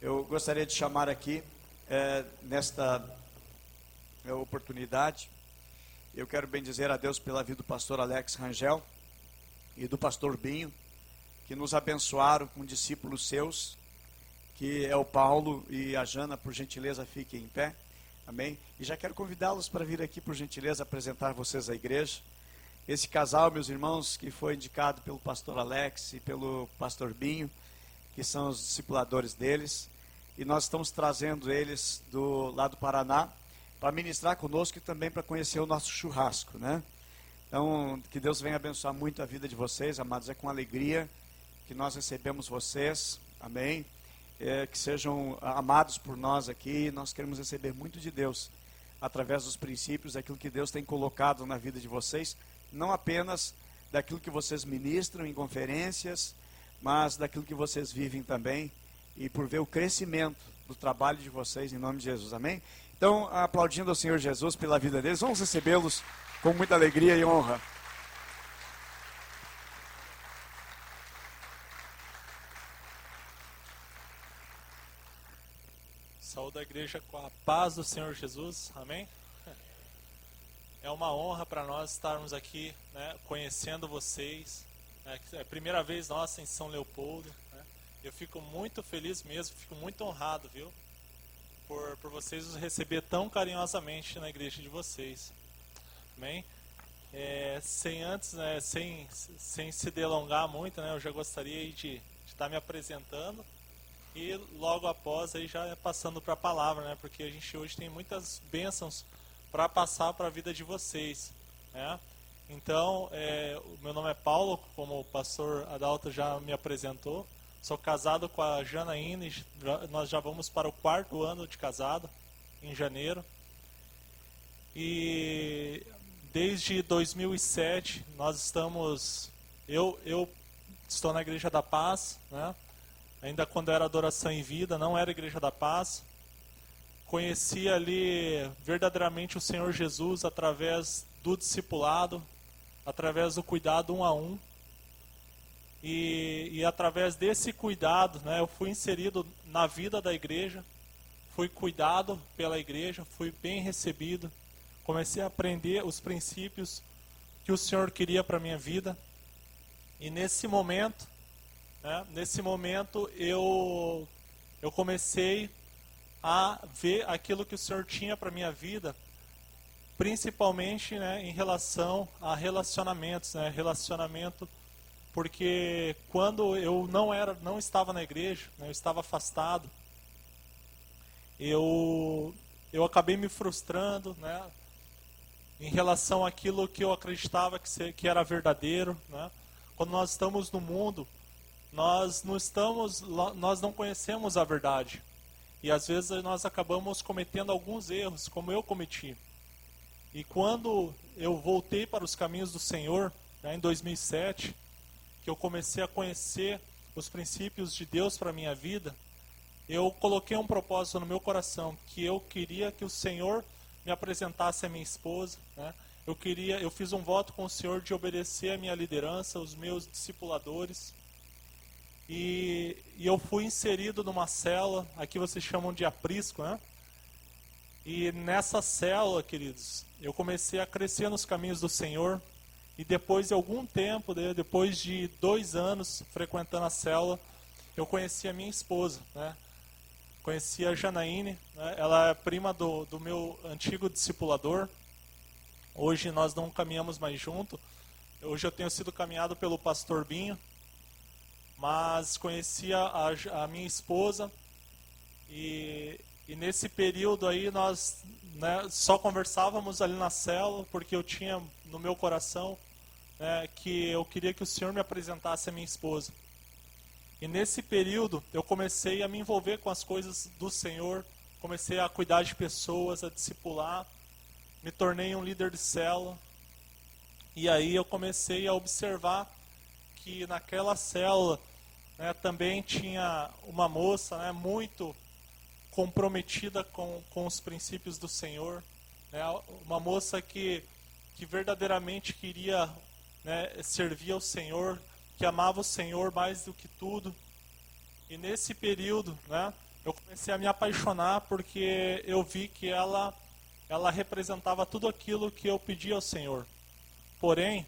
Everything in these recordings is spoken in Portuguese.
Eu gostaria de chamar aqui, nesta oportunidade, eu quero bendizer a Deus pela vida do pastor Alex Rangel e do pastor Binho, que nos abençoaram com discípulos seus, que é o Paulo e a Jana. Por gentileza, fiquem em pé, amém? E já quero convidá-los para vir aqui, por gentileza, apresentar vocês à igreja. Esse casal, meus irmãos, que foi indicado pelo pastor Alex e pelo pastor Binho, que são os discipuladores deles, e nós estamos trazendo eles lá do Paraná para ministrar conosco e também para conhecer o nosso churrasco, né? Então, que Deus venha abençoar muito a vida de vocês, amados. É com alegria que nós recebemos vocês, amém? Que sejam amados por nós aqui. Nós queremos receber muito de Deus através dos princípios, daquilo que Deus tem colocado na vida de vocês, não apenas daquilo que vocês ministram em conferências, mas daquilo que vocês vivem também, e por ver o crescimento do trabalho de vocês, em nome de Jesus, amém? Então, aplaudindo ao Senhor Jesus pela vida deles, vamos recebê-los com muita alegria e honra. Saúde a igreja com a paz do Senhor Jesus, amém? É uma honra para nós estarmos aqui, né, conhecendo vocês. É a primeira vez nossa em São Leopoldo, né? Eu fico muito feliz mesmo, fico muito honrado, viu? Por vocês nos receber tão carinhosamente na igreja de vocês, amém? Sem se delongar muito, né, eu já gostaria de estar me apresentando e logo após aí já passando para a palavra, né? Porque a gente hoje tem muitas bênçãos para passar para a vida de vocês, né? Então, o meu nome é Paulo, como o pastor Adalto já me apresentou. Sou casado com a Janaíne, nós já vamos para o 4º ano de casado, em janeiro. E desde 2007 nós estamos, eu estou na Igreja da Paz, né? Ainda quando era Adoração em Vida, não era Igreja da Paz. Conheci ali verdadeiramente o Senhor Jesus através do discipulado, através do cuidado 1 a 1. E através desse cuidado, né, eu fui inserido na vida da igreja, fui cuidado pela igreja, fui bem recebido, comecei a aprender os princípios que o Senhor queria para a minha vida. E nesse momento, né, eu comecei a ver aquilo que o Senhor tinha para a minha vida, principalmente, né, em relação a relacionamentos, né, relacionamento, porque quando eu não estava na igreja, né, eu estava afastado, eu acabei me frustrando, né, em relação àquilo que eu acreditava que era verdadeiro, né? Quando nós estamos no mundo, nós não conhecemos a verdade. E às vezes nós acabamos cometendo alguns erros, como eu cometi. E quando eu voltei para os caminhos do Senhor, né, em 2007, que eu comecei a conhecer os princípios de Deus para a minha vida, eu coloquei um propósito no meu coração, que eu queria que o Senhor me apresentasse a minha esposa, né? Eu fiz um voto com o Senhor de obedecer a minha liderança, os meus discipuladores. E eu fui inserido numa célula, aqui vocês chamam de aprisco, né? E nessa célula, queridos, eu comecei a crescer nos caminhos do Senhor. E depois de algum tempo, depois de 2 anos frequentando a célula, eu conheci a minha esposa, né? Conheci a Janaíne, né? Ela é prima do meu antigo discipulador. Hoje nós não caminhamos mais junto. Hoje eu tenho sido caminhado pelo pastor Binho. Mas conhecia a minha esposa e nesse período aí nós, né, só conversávamos ali na célula, porque eu tinha no meu coração, né, que eu queria que o Senhor me apresentasse a minha esposa. E nesse período eu comecei a me envolver com as coisas do Senhor, comecei a cuidar de pessoas, a discipular, me tornei um líder de célula. E aí eu comecei a observar que naquela célula, né, também tinha uma moça, né, muito comprometida com os princípios do Senhor, né, uma moça que verdadeiramente queria, né, servir ao Senhor, que amava o Senhor mais do que tudo. E nesse período, né, eu comecei a me apaixonar porque eu vi que ela representava tudo aquilo que eu pedia ao Senhor. Porém,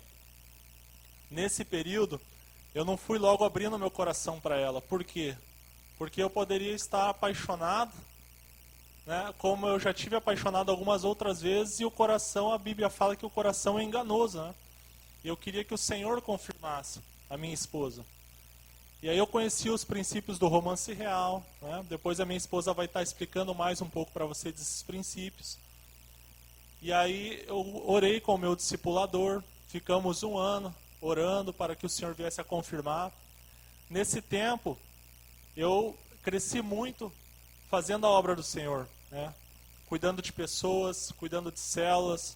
nesse período, eu não fui logo abrindo meu coração para ela. Por quê? Porque eu poderia estar apaixonado, né, como eu já tive apaixonado algumas outras vezes, e o coração, a Bíblia fala que o coração é enganoso, né? E eu queria que o Senhor confirmasse a minha esposa. E aí eu conheci os princípios do romance real, né? Depois a minha esposa vai estar explicando mais um pouco para vocês desses princípios. E aí eu orei com o meu discipulador, ficamos 1 ano orando para que o Senhor viesse a confirmar. Nesse tempo, eu cresci muito fazendo a obra do Senhor, né? Cuidando de pessoas, cuidando de células.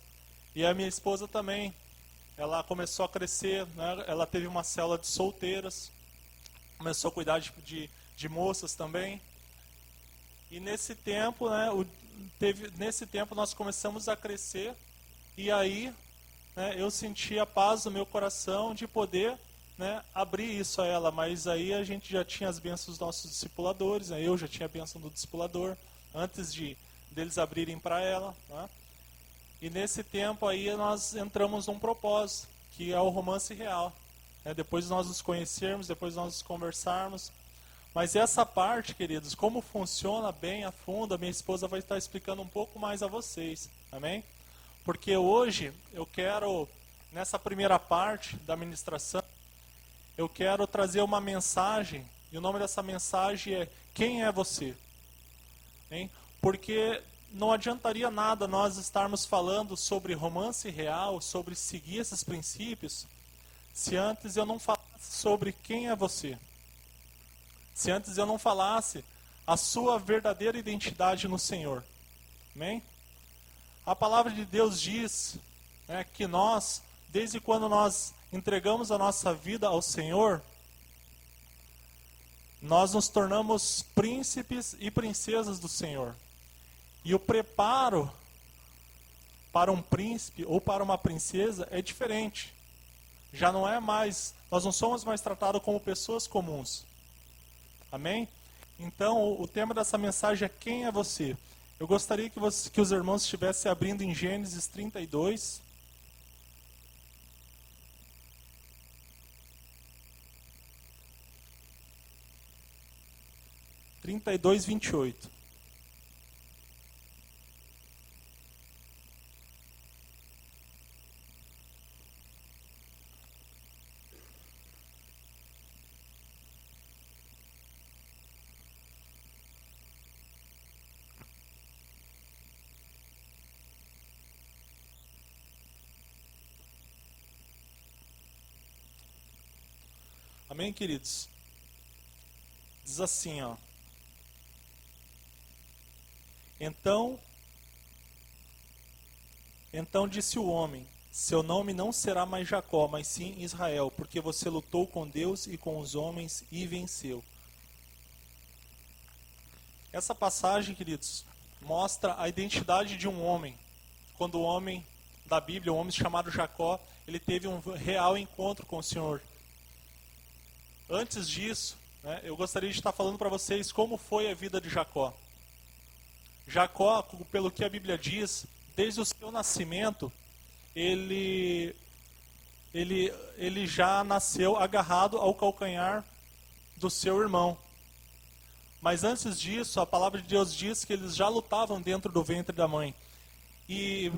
E a minha esposa também, ela começou a crescer, né? Ela teve uma célula de solteiras, começou a cuidar de moças também. E nesse tempo, né, nesse tempo nós começamos a crescer, e aí, né, eu senti a paz no meu coração de poder, né, abrir isso a ela. Mas aí a gente já tinha as bênçãos dos nossos discipuladores, né, eu já tinha a bênção do discipulador, antes deles abrirem para ela, né. E nesse tempo aí nós entramos num propósito, que é o romance real. Depois de nós nos conhecermos, depois de nós nos conversarmos. Mas essa parte, queridos, como funciona bem a fundo, a minha esposa vai estar explicando um pouco mais a vocês. Amém? Porque hoje eu quero, nessa primeira parte da ministração, eu quero trazer uma mensagem, e o nome dessa mensagem é: quem é você? Hein? Porque não adiantaria nada nós estarmos falando sobre romance real, sobre seguir esses princípios, se antes eu não falasse sobre quem é você. Se antes eu não falasse a sua verdadeira identidade no Senhor. Amém? A palavra de Deus diz, né, que nós, desde quando nós entregamos a nossa vida ao Senhor, nós nos tornamos príncipes e princesas do Senhor. E o preparo para um príncipe ou para uma princesa é diferente. Já não é mais, nós não somos mais tratados como pessoas comuns. Amém? Então, o tema dessa mensagem é: quem é você? Eu gostaria que os irmãos estivessem abrindo em Gênesis 32. Trinta e dois, 28. Amém, queridos? Diz assim, ó. Então disse o homem: seu nome não será mais Jacó, mas sim Israel, porque você lutou com Deus e com os homens e venceu. Essa passagem, queridos, mostra a identidade de um homem. Quando o homem da Bíblia, um homem chamado Jacó, ele teve um real encontro com o Senhor. Antes disso, né, eu gostaria de estar falando para vocês como foi a vida de Jacó. Jacó, pelo que a Bíblia diz, desde o seu nascimento, ele já nasceu agarrado ao calcanhar do seu irmão. Mas antes disso, a palavra de Deus diz que eles já lutavam dentro do ventre da mãe. E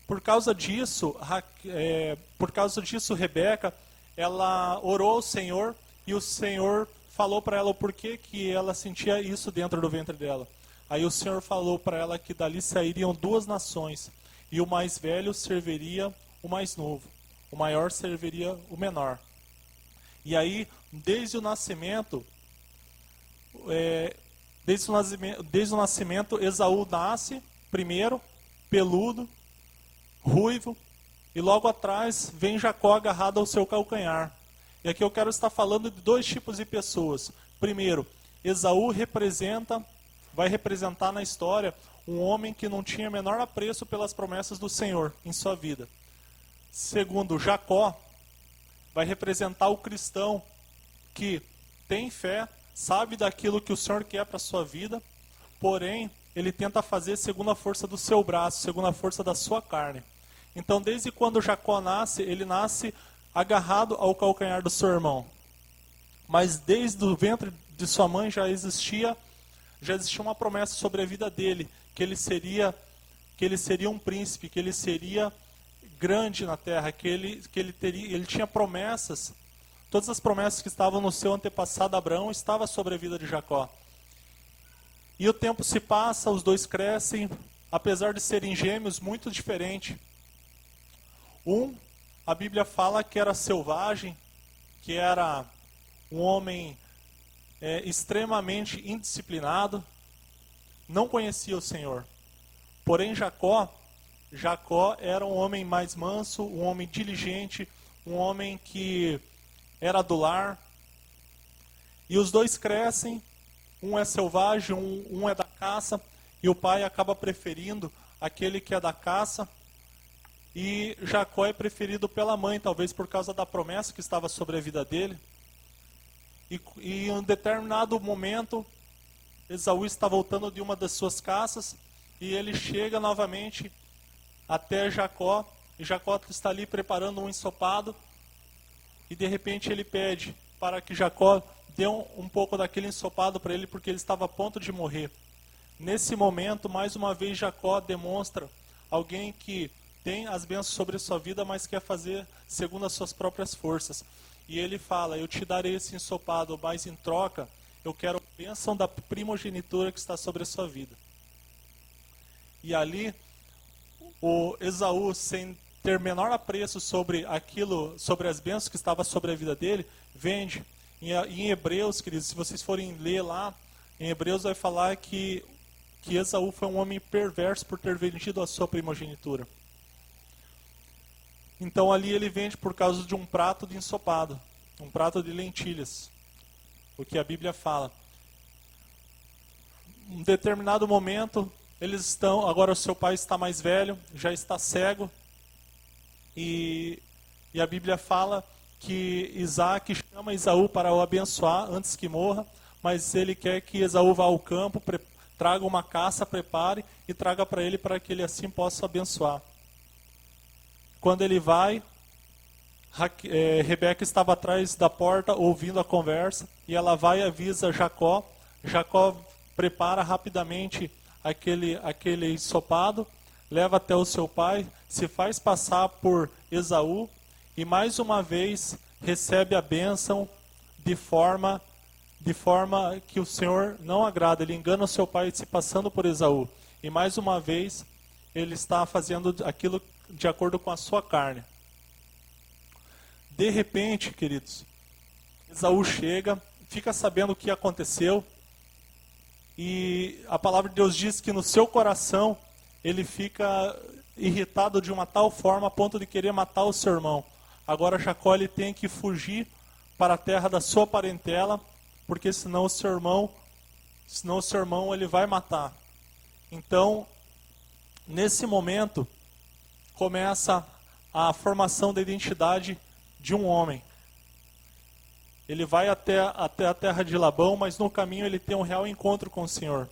por causa disso, Rebeca, ela orou ao Senhor, e o Senhor falou para ela o porquê que ela sentia isso dentro do ventre dela. Aí o Senhor falou para ela que dali sairiam 2 nações, e o mais velho serviria o mais novo, o maior serviria o menor. E aí, desde o nascimento, Esaú nasce primeiro, peludo, ruivo, e logo atrás vem Jacó agarrado ao seu calcanhar. E aqui eu quero estar falando de 2 tipos de pessoas. Primeiro, Esaú vai representar na história um homem que não tinha menor apreço pelas promessas do Senhor em sua vida. Segundo, Jacó vai representar o cristão que tem fé, sabe daquilo que o Senhor quer para a sua vida, porém, ele tenta fazer segundo a força do seu braço, segundo a força da sua carne. Então, desde quando Jacó nasce, ele nasce agarrado ao calcanhar do seu irmão. Mas desde o ventre de sua mãe já existia uma promessa sobre a vida dele, que ele seria um príncipe, que ele seria grande na terra, que ele tinha promessas. Todas as promessas que estavam no seu antepassado Abraão estavam sobre a vida de Jacó. E o tempo se passa, os dois crescem, apesar de serem gêmeos, muito diferentes. A Bíblia fala que era selvagem, que era um homem extremamente indisciplinado, não conhecia o Senhor. Porém, Jacó era um homem mais manso, um homem diligente, um homem que era do lar. E os dois crescem, um é selvagem, um é da caça, e o pai acaba preferindo aquele que é da caça. E Jacó é preferido pela mãe, talvez por causa da promessa que estava sobre a vida dele. E em um determinado momento, Esaú está voltando de uma das suas caças, e ele chega novamente até Jacó, e Jacó está ali preparando um ensopado, e de repente ele pede para que Jacó dê um pouco daquele ensopado para ele, porque ele estava a ponto de morrer. Nesse momento, mais uma vez, Jacó demonstra alguém que tem as bênçãos sobre a sua vida, mas quer fazer segundo as suas próprias forças. E ele fala, eu te darei esse ensopado, mas em troca, eu quero a bênção da primogenitura que está sobre a sua vida. E ali, o Esaú, sem ter menor apreço sobre as bênçãos que estavam sobre a vida dele, vende. Em Hebreus, queridos, se vocês forem ler lá, em Hebreus vai falar que Esaú foi um homem perverso por ter vendido a sua primogenitura. Então ali ele vende por causa de um prato de ensopado, um prato de lentilhas, o que a Bíblia fala. Em determinado momento, agora o seu pai está mais velho, já está cego, e a Bíblia fala que Isaac chama Esaú para o abençoar antes que morra, mas ele quer que Esaú vá ao campo, traga uma caça, prepare e traga para ele para que ele assim possa abençoar. Quando ele vai, Rebeca estava atrás da porta ouvindo a conversa, e ela vai e avisa Jacó. Jacó prepara rapidamente aquele ensopado, leva até o seu pai, se faz passar por Esaú, e mais uma vez recebe a bênção de forma que o Senhor não agrada. Ele engana o seu pai se passando por Esaú. E mais uma vez ele está fazendo aquilo de acordo com a sua carne. De repente, queridos, Esaú chega, fica sabendo o que aconteceu, e a palavra de Deus diz que no seu coração ele fica irritado de uma tal forma a ponto de querer matar o seu irmão. Agora Jacó ele tem que fugir para a terra da sua parentela, porque senão o seu irmão ele vai matar. Então, nesse momento, começa a formação da identidade de um homem. Ele vai até a terra de Labão, mas no caminho ele tem um real encontro com o Senhor.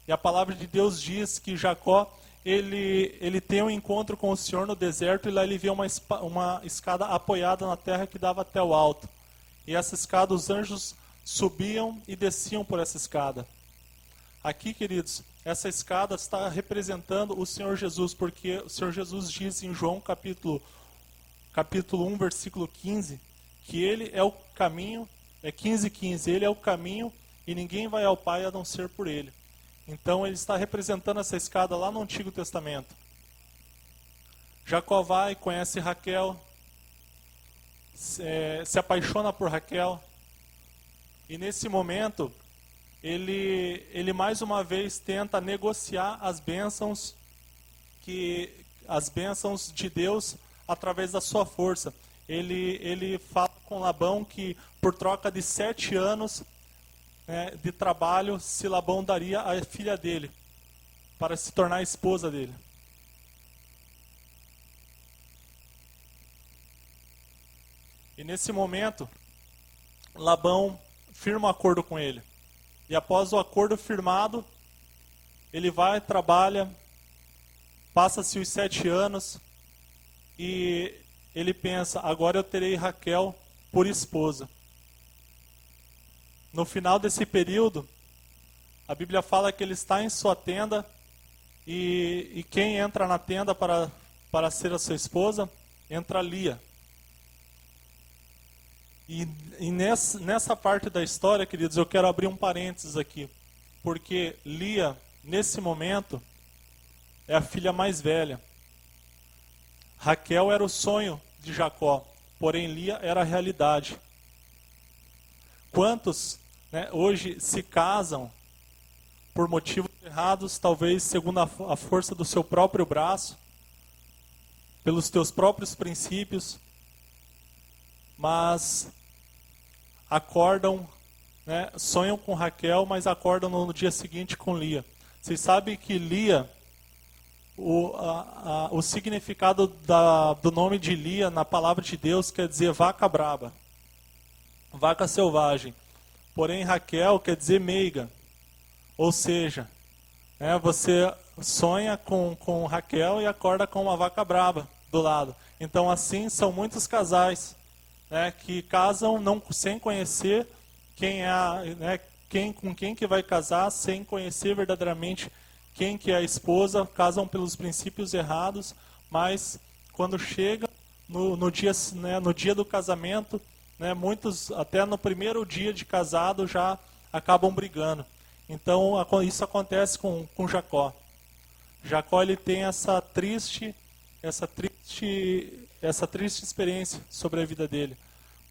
E a palavra de Deus diz que Jacó, ele tem um encontro com o Senhor no deserto, e lá ele vê uma escada apoiada na terra que dava até o alto. E essa escada, os anjos subiam e desciam por essa escada. Aqui, queridos, essa escada está representando o Senhor Jesus, porque o Senhor Jesus diz em João capítulo 1, versículo 15, que ele é o caminho, 15:15, ele é o caminho e ninguém vai ao Pai a não ser por ele. Então ele está representando essa escada lá no Antigo Testamento. Jacó vai, conhece Raquel, se apaixona por Raquel, e nesse momento ele mais uma vez tenta negociar as bênçãos de Deus através da sua força. Ele fala com Labão que por troca de 7 anos de trabalho, se Labão daria a filha dele para se tornar a esposa dele. E nesse momento, Labão firma um acordo com ele. E após o acordo firmado, ele vai, trabalha, passa-se os 7 anos e ele pensa, agora eu terei Raquel por esposa. No final desse período, a Bíblia fala que ele está em sua tenda e quem entra na tenda para ser a sua esposa, entra Lia. E nessa parte da história, queridos, eu quero abrir um parênteses aqui. Porque Lia, nesse momento, é a filha mais velha. Raquel era o sonho de Jacó, porém Lia era a realidade. Quantos, hoje se casam por motivos errados, talvez segundo a força do seu próprio braço, pelos teus próprios princípios, mas acordam, sonham com Raquel, mas acordam no dia seguinte com Lia. Vocês sabem que Lia, o significado do nome de Lia na palavra de Deus quer dizer vaca braba, vaca selvagem. Porém Raquel quer dizer meiga, ou seja, você sonha com Raquel e acorda com uma vaca braba do lado. Então assim são muitos casais que casam sem conhecer com quem que vai casar, sem conhecer verdadeiramente quem que é a esposa, casam pelos princípios errados, mas quando chega no dia do casamento, muitos até no primeiro dia de casado já acabam brigando. Então isso acontece com Jacó. Jacó ele tem essa triste experiência sobre a vida dele,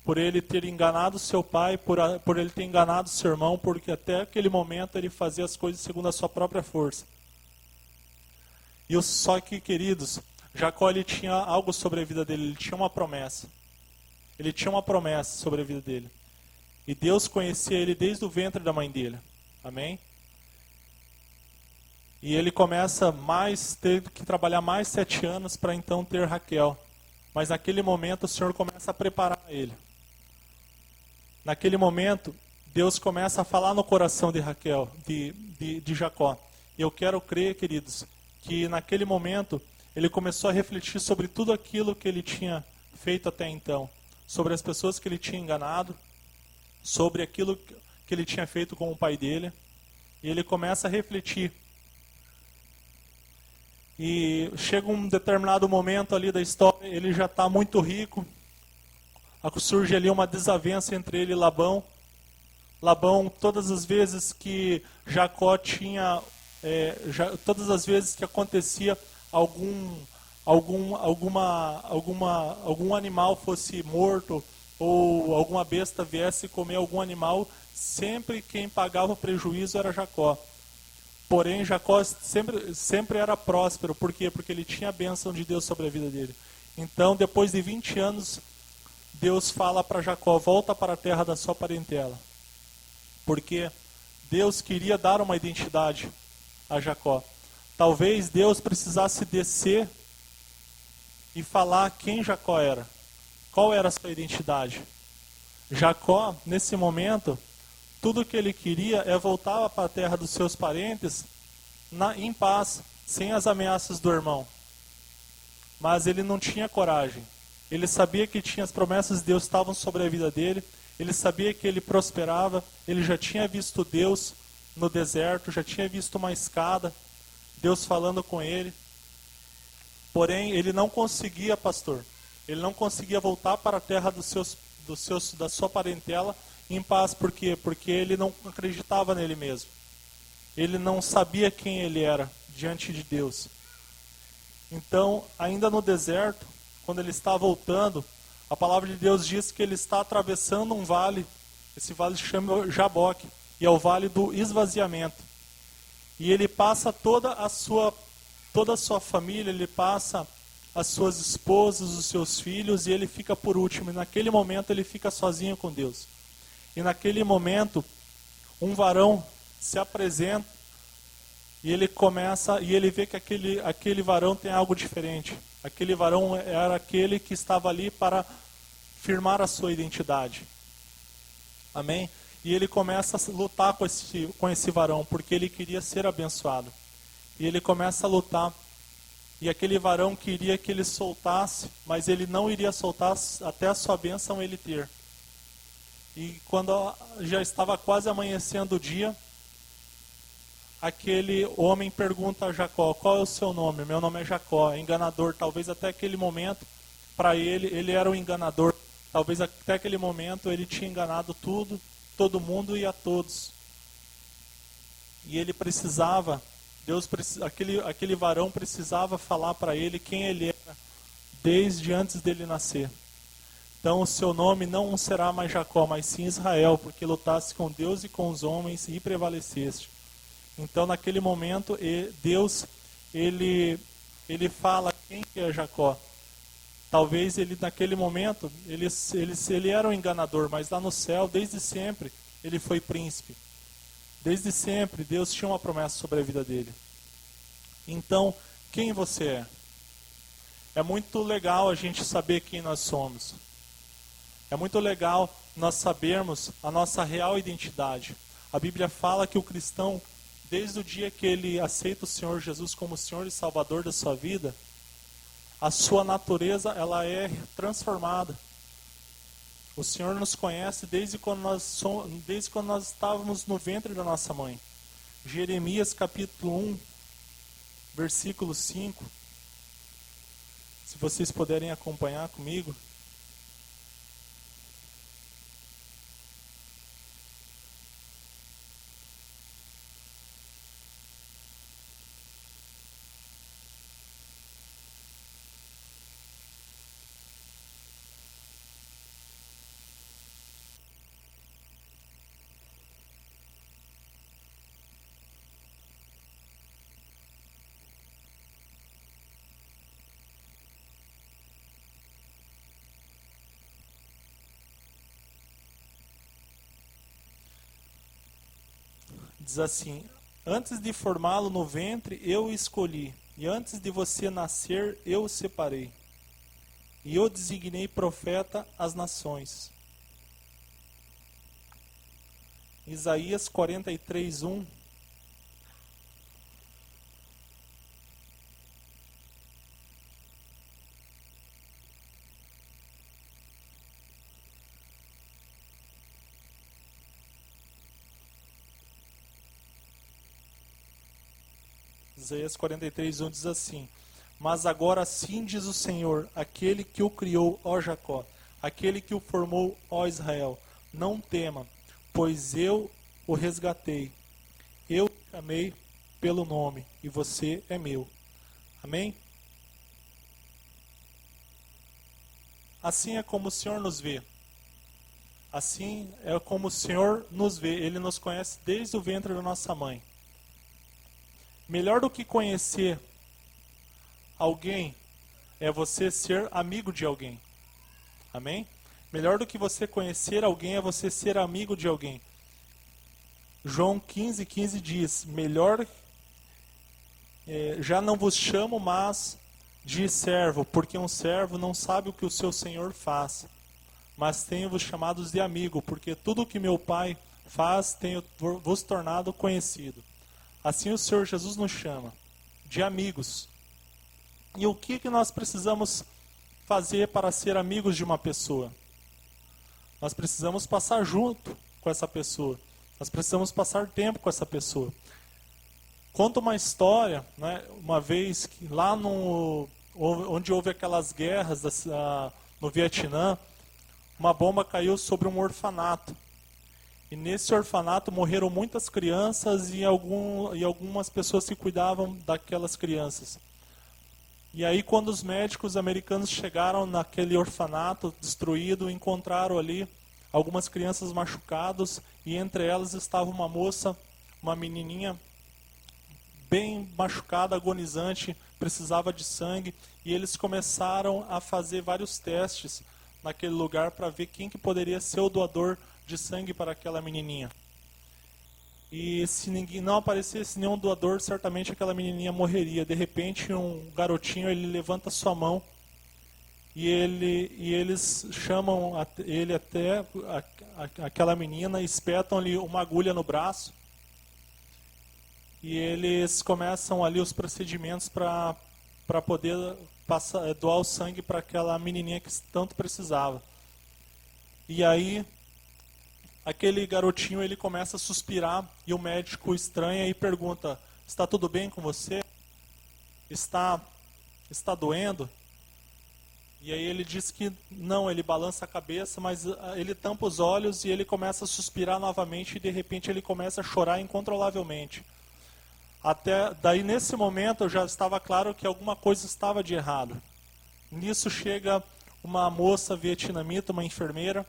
por ele ter enganado seu pai, por ele ter enganado seu irmão, porque até aquele momento ele fazia as coisas segundo a sua própria força. Só que, queridos, Jacó ele tinha algo sobre a vida dele, ele tinha uma promessa. Ele tinha uma promessa sobre a vida dele. E Deus conhecia ele desde o ventre da mãe dele. Amém? E ele começa ter que trabalhar mais 7 anos para então ter Raquel. Mas naquele momento o Senhor começa a preparar ele. Naquele momento, Deus começa a falar no coração de Raquel, de Jacó. E eu quero crer, queridos, que naquele momento ele começou a refletir sobre tudo aquilo que ele tinha feito até então. Sobre as pessoas que ele tinha enganado, sobre aquilo que ele tinha feito com o pai dele. E ele começa a refletir. E chega um determinado momento ali da história, ele já está muito rico. Surge ali uma desavença entre ele e Labão. Labão, todas as vezes que Jacó tinha, todas as vezes que acontecia algum animal fosse morto, ou alguma besta viesse comer algum animal, sempre quem pagava o prejuízo era Jacó. Porém, Jacó sempre era próspero. Por quê? Porque ele tinha a bênção de Deus sobre a vida dele. Então, depois de 20 anos, Deus fala para Jacó, volta para a terra da sua parentela. Porque Deus queria dar uma identidade a Jacó. Talvez Deus precisasse descer e falar quem Jacó era. Qual era a sua identidade? Jacó, nesse momento, tudo que ele queria é voltar para a terra dos seus parentes em paz, sem as ameaças do irmão. Mas ele não tinha coragem. Ele sabia que as promessas de Deus estavam sobre a vida dele. Ele sabia que ele prosperava. Ele já tinha visto Deus no deserto, já tinha visto uma escada, Deus falando com ele. Porém, ele não conseguia, pastor. Ele não conseguia voltar para a terra da sua parentela em paz. Por quê? Porque ele não acreditava nele mesmo. Ele não sabia quem ele era diante de Deus. Então, ainda no deserto, quando ele está voltando, a palavra de Deus diz que ele está atravessando um vale. Esse vale se chama Jaboque, e é o vale do esvaziamento. E ele passa toda a sua família, ele passa as suas esposas, os seus filhos, e ele fica por último. E naquele momento ele fica sozinho com Deus. E naquele momento, um varão se apresenta e ele vê que aquele varão tem algo diferente. Aquele varão era aquele que estava ali para firmar a sua identidade. Amém? E ele começa a lutar com esse varão, porque ele queria ser abençoado. E ele começa a lutar. E aquele varão queria que ele soltasse, mas ele não iria soltar até a sua bênção ele ter. E quando já estava quase amanhecendo o dia, aquele homem pergunta a Jacó: qual é o seu nome? Meu nome é Jacó. É enganador. Talvez até aquele momento, para ele era um enganador. Talvez até aquele momento ele tinha enganado tudo, todo mundo e a todos. E ele precisava, aquele varão precisava falar para ele quem ele era, desde antes dele nascer. Então o seu nome não será mais Jacó, mas sim Israel, porque lutaste com Deus e com os homens e prevaleceste. Então naquele momento Deus ele fala quem que é Jacó. Talvez ele naquele momento ele era um enganador, mas lá no céu desde sempre ele foi príncipe. Desde sempre Deus tinha uma promessa sobre a vida dele. Então quem você é? É muito legal a gente saber quem nós somos. É muito legal nós sabermos a nossa real identidade. A Bíblia fala que o cristão, desde o dia que ele aceita o Senhor Jesus como Senhor e Salvador da sua vida, a sua natureza ela é transformada. O Senhor nos conhece desde quando nós estávamos no ventre da nossa mãe. Jeremias capítulo 1, versículo 5. Se vocês puderem acompanhar comigo. Diz assim: antes de formá-lo no ventre, eu o escolhi, e antes de você nascer, eu o separei. E eu designei profeta às nações. Isaías 43, 1. Isaías 43, 1 diz assim: mas agora sim diz o Senhor, aquele que o criou, ó Jacó, aquele que o formou, ó Israel, não tema, pois eu o resgatei, eu o chamei pelo nome, e você é meu. Amém? Assim é como o Senhor nos vê. Assim é como o Senhor nos vê. Ele nos conhece desde o ventre da nossa mãe. Melhor do que conhecer alguém é você ser amigo de alguém. Amém? Melhor do que você conhecer alguém é você ser amigo de alguém. João 15, 15 diz: melhor, já não vos chamo mais de servo, porque um servo não sabe o que o seu senhor faz. Mas tenho-vos chamados de amigo, porque tudo o que meu Pai faz tenho vos tornado conhecido. Assim o Senhor Jesus nos chama de amigos. E o que nós precisamos fazer para ser amigos de uma pessoa? Nós precisamos passar junto com essa pessoa. Nós precisamos passar tempo com essa pessoa. Conta uma história, né, uma vez que lá onde houve aquelas guerras no Vietnã, uma bomba caiu sobre um orfanato. E nesse orfanato morreram muitas crianças e algumas pessoas que cuidavam daquelas crianças. E aí quando os médicos americanos chegaram naquele orfanato destruído, encontraram ali algumas crianças machucadas e entre elas estava uma moça, uma menininha bem machucada, agonizante, precisava de sangue. E eles começaram a fazer vários testes naquele lugar para ver quem que poderia ser o doador de sangue para aquela menininha. E se ninguém não aparecesse nenhum doador, certamente aquela menininha morreria. De repente, um garotinho ele levanta sua mão e eles chamam ele até aquela menina, espetam-lhe uma agulha no braço e eles começam ali os procedimentos para poder doar o sangue para aquela menininha que tanto precisava. E aí aquele garotinho ele começa a suspirar e o médico estranha e pergunta: está tudo bem com você? Está doendo? E aí ele diz que não, ele balança a cabeça, mas ele tampa os olhos e ele começa a suspirar novamente e de repente ele começa a chorar incontrolavelmente. Até daí nesse momento já estava claro que alguma coisa estava de errado. Nisso chega uma moça vietnamita, uma enfermeira,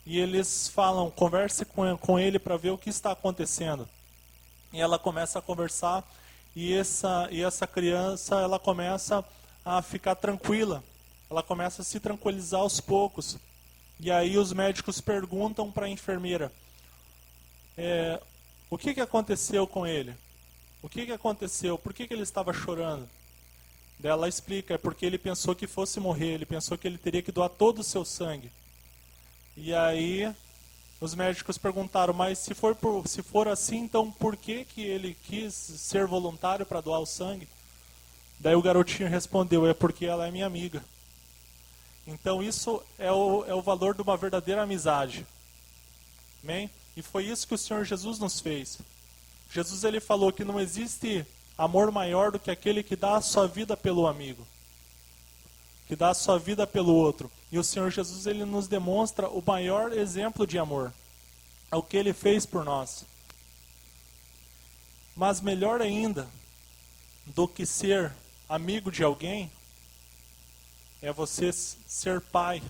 e eles falam: converse com ele para ver o que está acontecendo. E ela começa a conversar e essa criança ela começa a ficar tranquila. Ela começa a se tranquilizar aos poucos. E aí os médicos perguntam para a enfermeira: o que aconteceu com ele? O que aconteceu? Por que ele estava chorando? Daí ela explica: é porque ele pensou que fosse morrer, ele pensou que ele teria que doar todo o seu sangue. E aí os médicos perguntaram: mas se for assim, então por que ele quis ser voluntário para doar o sangue? Daí o garotinho respondeu: é porque ela é minha amiga. Então isso é o valor de uma verdadeira amizade. Amém? E foi isso que o Senhor Jesus nos fez. Jesus ele falou que não existe amor maior do que aquele que dá a sua vida pelo amigo, que dá a sua vida pelo outro. E o Senhor Jesus ele nos demonstra o maior exemplo de amor, é o que ele fez por nós. Mas melhor ainda do que ser amigo de alguém, é você ser pai.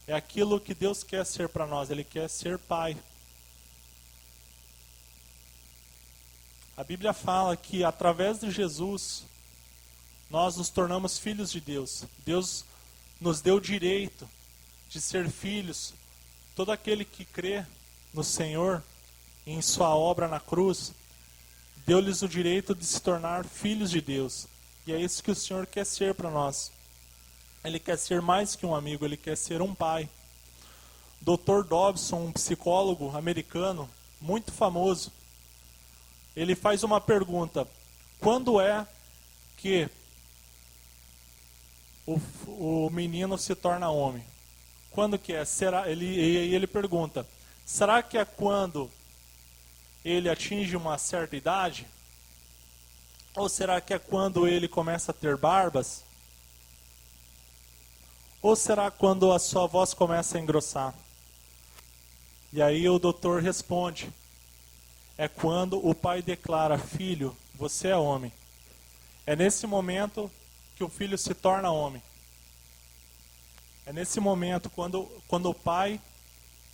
É aquilo que Deus quer ser para nós, Ele quer ser pai. A Bíblia fala que através de Jesus, nós nos tornamos filhos de Deus. Deus nos deu o direito de ser filhos. Todo aquele que crê no Senhor e em sua obra na cruz, deu-lhes o direito de se tornar filhos de Deus. E é isso que o Senhor quer ser para nós. Ele quer ser mais que um amigo, ele quer ser um pai. Dr. Dobson, um psicólogo americano muito famoso, ele faz uma pergunta: quando é que o menino se torna homem? Quando que é? Ele pergunta: será que é quando ele atinge uma certa idade? Ou será que é quando ele começa a ter barbas? Ou será quando a sua voz começa a engrossar? E aí o doutor responde: é quando o pai declara: filho, você é homem. É nesse momento que o filho se torna homem. É nesse momento quando o pai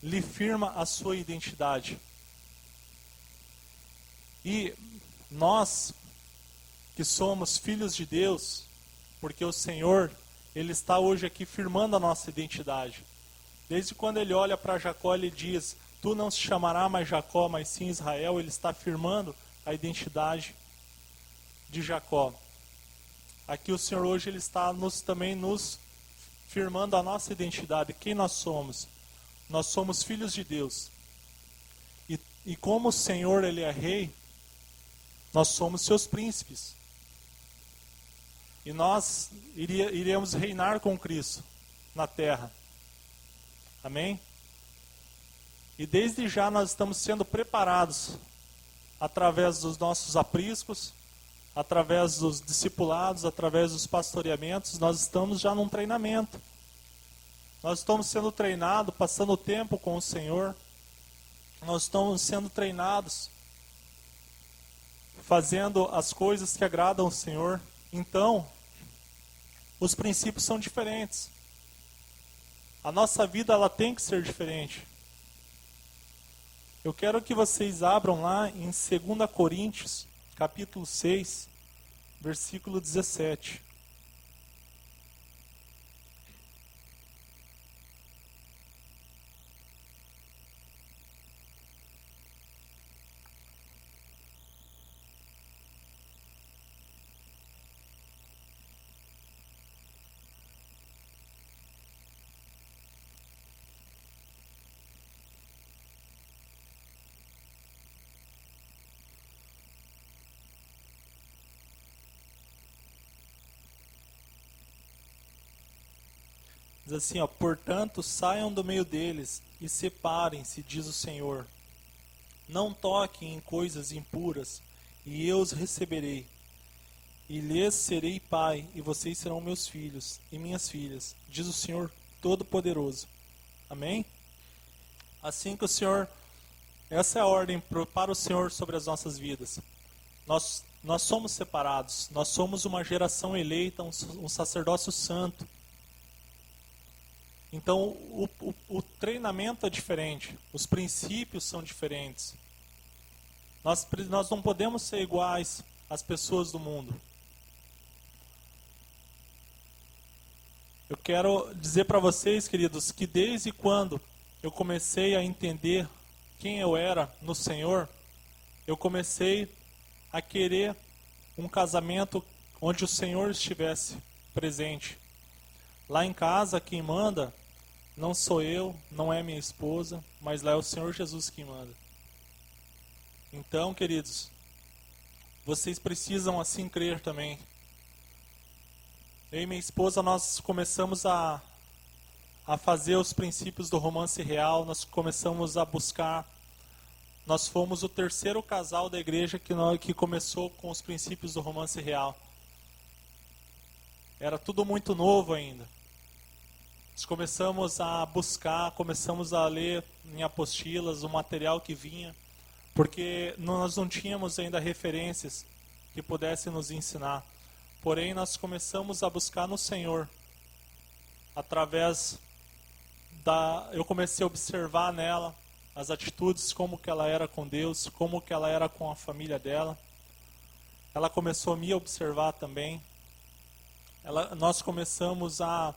lhe firma a sua identidade. E nós que somos filhos de Deus, porque o Senhor Ele está hoje aqui firmando a nossa identidade. Desde quando Ele olha para Jacó, Ele diz: tu não se chamarás mais Jacó, mas sim Israel. Ele está firmando a identidade de Jacó. Aqui o Senhor hoje Ele está também nos firmando a nossa identidade. Quem nós somos? Nós somos filhos de Deus. E como o Senhor Ele é rei, nós somos seus príncipes. E nós iremos reinar com Cristo na terra. Amém? E desde já nós estamos sendo preparados através dos nossos apriscos, através dos discipulados, através dos pastoreamentos. Nós estamos já num treinamento. Nós estamos sendo treinados, passando tempo com o Senhor. Nós estamos sendo treinados, fazendo as coisas que agradam ao Senhor. Então, os princípios são diferentes. A nossa vida ela tem que ser diferente. Eu quero que vocês abram lá em 2 Coríntios, capítulo 6, versículo 17. Diz assim, ó, portanto, saiam do meio deles e separem-se, diz o Senhor. Não toquem em coisas impuras, e eu os receberei. E lhes serei pai, e vocês serão meus filhos e minhas filhas, diz o Senhor Todo-Poderoso. Amém? Assim que o Senhor, essa é a ordem para o Senhor sobre as nossas vidas. Nós somos separados, nós somos uma geração eleita, um sacerdócio santo. Então o treinamento é diferente, os princípios são diferentes. Nós não podemos ser iguais às pessoas do mundo. Eu quero dizer para vocês, queridos, que desde quando eu comecei a entender quem eu era no Senhor, eu comecei a querer um casamento onde o Senhor estivesse presente. Lá em casa, quem manda não sou eu, não é minha esposa, mas lá é o Senhor Jesus que manda. Então, queridos, vocês precisam assim crer também. Eu e minha esposa, nós começamos a fazer os princípios do romance real, nós começamos a buscar. Nós fomos o terceiro casal da igreja que começou com os princípios do romance real. Era tudo muito novo ainda. Nós começamos a buscar, começamos a ler em apostilas o material que vinha, porque nós não tínhamos ainda referências que pudessem nos ensinar. Porém, nós começamos a buscar no Senhor. Eu comecei a observar nela as atitudes, como que ela era com Deus, como que ela era com a família dela. Ela começou a me observar também. Nós começamos a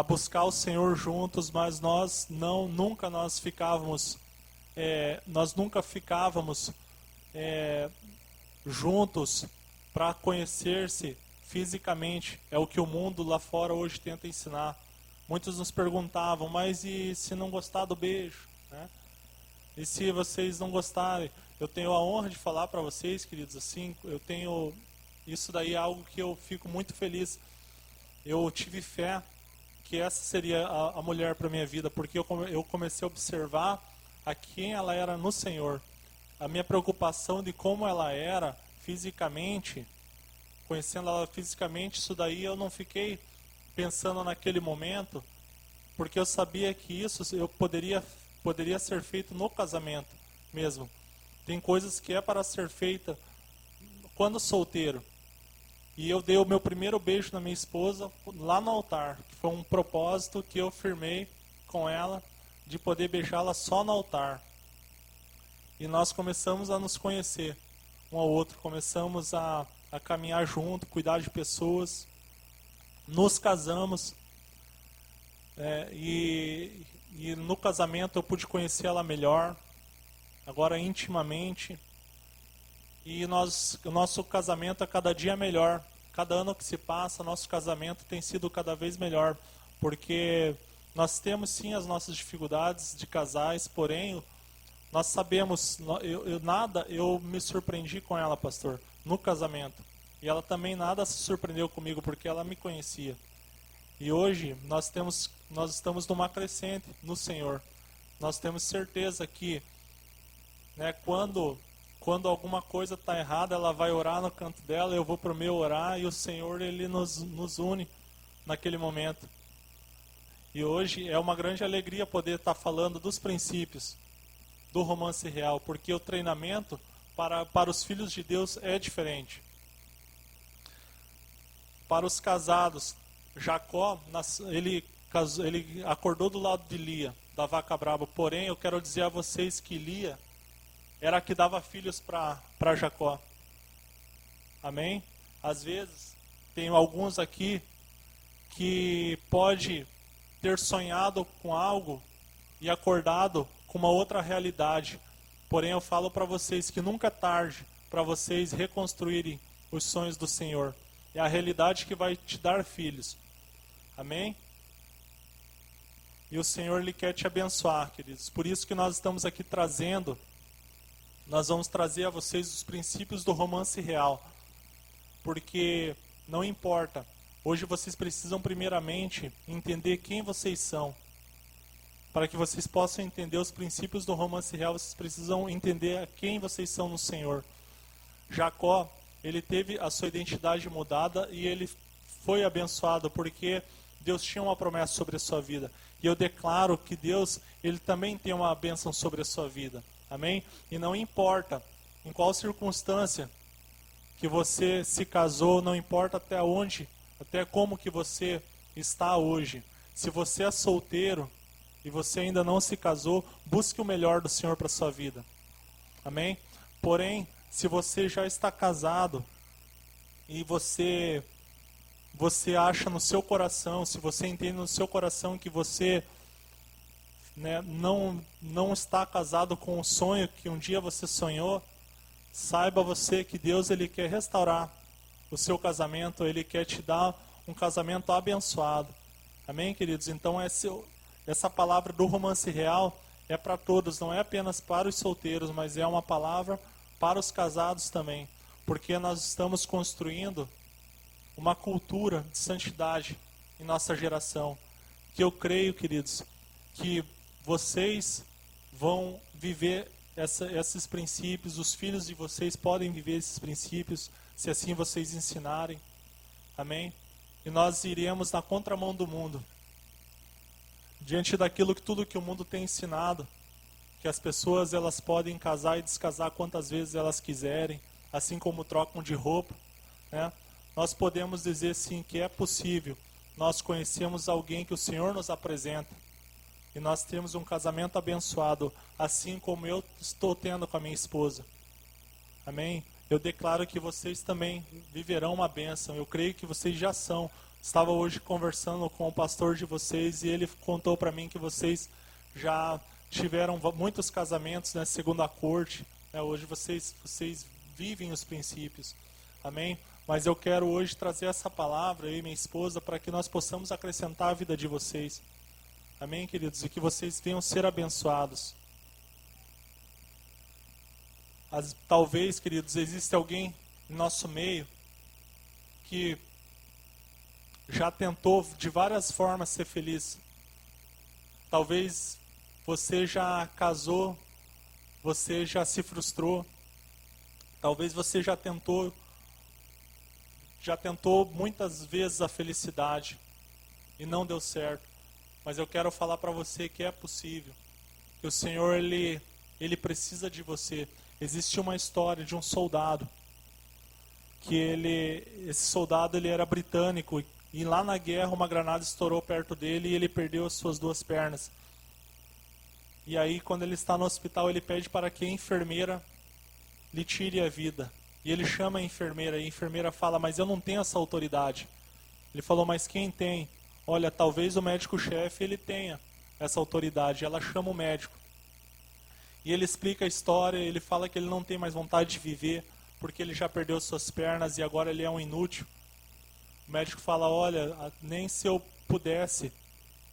buscar o Senhor juntos, mas nunca ficávamos juntos para conhecer-se fisicamente. É o que o mundo lá fora hoje tenta ensinar. Muitos nos perguntavam, mas e se não gostar do beijo? Né? E se vocês não gostarem? Eu tenho a honra de falar para vocês, queridos, assim, isso daí é algo que eu fico muito feliz. Eu tive fé que essa seria a mulher para a minha vida, porque eu comecei a observar a quem ela era no Senhor. A minha preocupação de como ela era fisicamente, conhecendo ela fisicamente, isso daí eu não fiquei pensando naquele momento, porque eu sabia que isso eu poderia ser feito no casamento mesmo. Tem coisas que é para ser feita quando solteiro. E eu dei o meu primeiro beijo na minha esposa lá no altar, que foi um propósito que eu firmei com ela, de poder beijá-la só no altar. E nós começamos a nos conhecer um ao outro, começamos a caminhar junto, cuidar de pessoas, nos casamos, e no casamento eu pude conhecer ela melhor, agora intimamente, e o nosso casamento a cada dia é melhor. Cada ano que se passa, nosso casamento tem sido cada vez melhor, porque nós temos sim as nossas dificuldades de casais, porém nós sabemos, eu me surpreendi com ela, pastor, no casamento. E ela também nada se surpreendeu comigo, porque ela me conhecia. E hoje nós estamos numa crescente no Senhor. Nós temos certeza que, né, quando alguma coisa está errada, ela vai orar no canto dela, eu vou para o meu orar, e o Senhor ele nos une naquele momento. E hoje é uma grande alegria poder estar falando dos princípios do romance real, porque o treinamento para os filhos de Deus é diferente. Para os casados, Jacó, ele acordou do lado de Lia, da vaca brava. Porém, eu quero dizer a vocês que Lia era a que dava filhos para Jacó. Amém? Às vezes, tem alguns aqui que pode ter sonhado com algo e acordado com uma outra realidade. Porém, eu falo para vocês que nunca é tarde para vocês reconstruírem os sonhos do Senhor. É a realidade que vai te dar filhos. Amém? E o Senhor Ele quer te abençoar, queridos. Por isso que nós estamos aqui nós vamos trazer a vocês os princípios do romance real. Porque não importa Hoje vocês precisam primeiramente entender quem vocês são. Para que vocês possam entender os princípios do romance real, vocês precisam entender quem vocês são no Senhor. Jacó, ele teve a sua identidade mudada e ele foi abençoado porque Deus tinha uma promessa sobre a sua vida. E eu declaro que Deus, ele também tem uma bênção sobre a sua vida. Amém? E não importa em qual circunstância que você se casou, não importa até onde, até como que você está hoje. Se você é solteiro e você ainda não se casou, busque o melhor do Senhor para a sua vida. Amém? Porém, se você já está casado e você acha no seu coração, se você entende no seu coração que você, né, não está casado com o sonho que um dia você sonhou, saiba você que Deus, ele quer restaurar o seu casamento, ele quer te dar um casamento abençoado. Amém, queridos? Então essa palavra do romance real é para todos, não é apenas para os solteiros, mas é uma palavra para os casados também, porque nós estamos construindo uma cultura de santidade em nossa geração, que eu creio, queridos, que vocês vão viver esses princípios, os filhos de vocês podem viver esses princípios, se assim vocês ensinarem. Amém? E nós iremos na contramão do mundo, diante daquilo que tudo que o mundo tem ensinado, que as pessoas elas podem casar e descasar quantas vezes elas quiserem, assim como trocam de roupa, né? Nós podemos dizer sim que é possível. Nós conhecemos alguém que o Senhor nos apresenta e nós temos um casamento abençoado, assim como eu estou tendo com a minha esposa. Amém? Eu declaro que vocês também viverão uma bênção. Eu creio que vocês já são. Estava hoje conversando com o pastor de vocês e ele contou para mim que vocês já tiveram muitos casamentos, né, segundo a corte. Né, hoje vocês vivem os princípios. Amém? Mas eu quero hoje trazer essa palavra, eu e minha esposa, para que nós possamos acrescentar a vida de vocês. Amém, queridos? E que vocês venham ser abençoados. Talvez, queridos, existe alguém em nosso meio que já tentou de várias formas ser feliz. Talvez você já casou, você já se frustrou. Talvez você já tentou muitas vezes a felicidade e não deu certo. Mas eu quero falar para você que é possível. Que o Senhor, ele precisa de você. Existe uma história de um soldado. Esse soldado ele era britânico. E lá na guerra uma granada estourou perto dele e ele perdeu as suas 2 pernas. E aí quando ele está no hospital ele pede para que a enfermeira lhe tire a vida. E ele chama a enfermeira fala, mas eu não tenho essa autoridade. Ele falou, mas quem tem? Olha, talvez o médico-chefe ele tenha essa autoridade. Ela chama o médico. E ele explica a história, ele fala que ele não tem mais vontade de viver, porque ele já perdeu suas pernas e agora ele é um inútil. O médico fala, olha, nem se eu pudesse,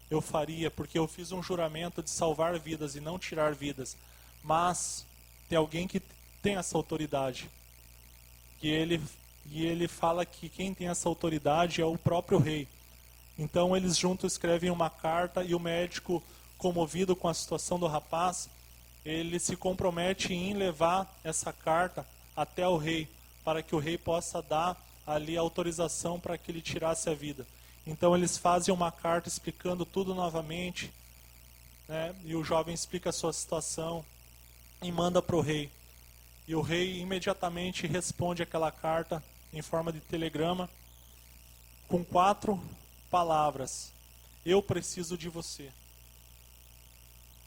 eu faria, porque eu fiz um juramento de salvar vidas e não tirar vidas. Mas tem alguém que tem essa autoridade. E ele fala que quem tem essa autoridade é o próprio rei. Então eles juntos escrevem uma carta e o médico, comovido com a situação do rapaz, ele se compromete em levar essa carta até o rei, para que o rei possa dar ali a autorização para que ele tirasse a vida. Então eles fazem uma carta explicando tudo novamente, né? E o jovem explica a sua situação e manda para o rei. E o rei imediatamente responde aquela carta em forma de telegrama com 4 palavras: eu preciso de você.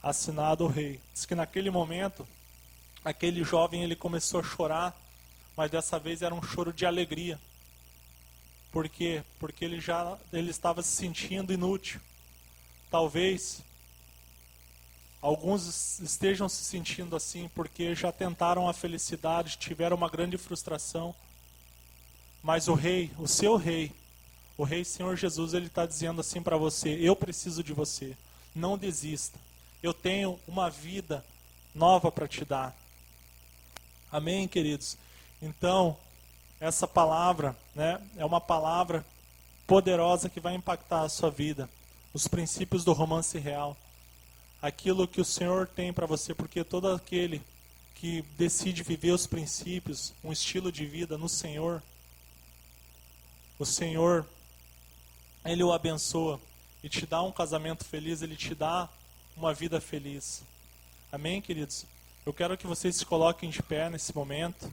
Assinado o rei. Diz que naquele momento, aquele jovem ele começou a chorar, mas dessa vez era um choro de alegria. Por quê? Porque ele estava se sentindo inútil. Talvez alguns estejam se sentindo assim porque já tentaram a felicidade, tiveram uma grande frustração. Mas o rei, o seu rei, o rei Senhor Jesus, ele está dizendo assim para você: eu preciso de você, não desista. Eu tenho uma vida nova para te dar. Amém, queridos? Então, essa palavra, né, é uma palavra poderosa que vai impactar a sua vida. Os princípios do romance real. Aquilo que o Senhor tem para você, porque todo aquele que decide viver os princípios, um estilo de vida no Senhor, o Senhor, Ele o abençoa e te dá um casamento feliz, Ele te dá uma vida feliz. Amém, queridos? Eu quero que vocês se coloquem de pé nesse momento.